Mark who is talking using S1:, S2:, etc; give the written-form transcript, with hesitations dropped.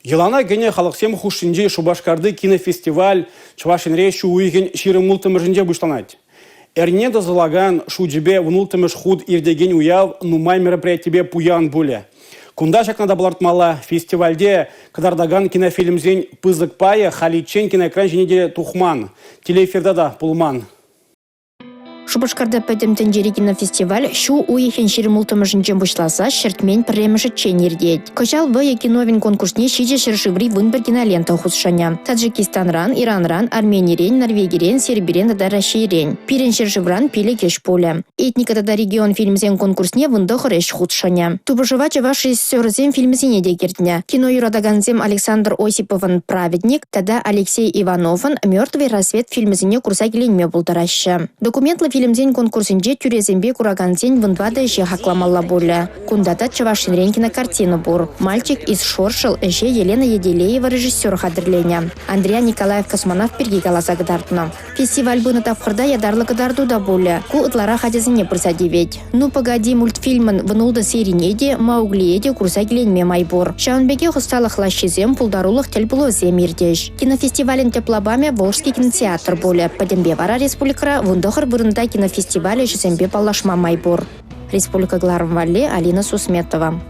S1: Елана гене халықсем хушинде Шубашкарды кинофестиваль Чувашинре шуйген ширым мултымыжынде бушланать. Эрне дозалаган шуджибе внултымыш худ ирдеген уяв нумай мероприятие пуян буле. Кунда шакнада балартмала фестивальде кадардаган кинофильмзен пызык пая халичен киноэкран женеде тухман. Телеэфирдада пулман.
S2: Шубашкарда пәдемтен жері кинофестиваль шу уйхен ширимултымышынчен бушласа шертмен премешетчен ердет. Качал в киновин конкурсне шиже шершиври вынбір кинолента хусшаня. Таджикистанран, Иранран, Арменирен, Норвегирен, Сербирен да Россиирен. Пирен шершивран пиле кеш поле. Этника да регион фильмзен конкурсне вындох реш хусшаня. Тубышева чаваш режиссерзен фильмзене декертня. Кино юрадаганзем Александр Осипован «Праведник», тогда Алексей Иванован «Мертвый рассвет» фильмзене курса келенме бултараща. Документлы фильмзен конкурсинже тюрезембе кураганзен вындвада еще хакламалла боля. Кундата Чавашинрен кинокартину бур. «Мальчик из Шоршел» еще Елена Еделеева режиссер хадырленя. Андрея Николаев Космонав перги галаса гдартна. Фестиваль бы натавхырда ядарлы гдарду да боля. Ку утлара хадязыне присадивет. Ну погоди мультфильмын внулда серинеде, Мауглиеде курса келенме майбур. Шаунбеге хусталых лащизем пулдарулых тельбулозем ирдеш. Кинофестивален теплобаме Волжский кинотеатр боля. Падембе вара республикара вундохар бұрында кинофестивале жүзембе палашма майбур. Республика Гларвале, Алина Сусметова.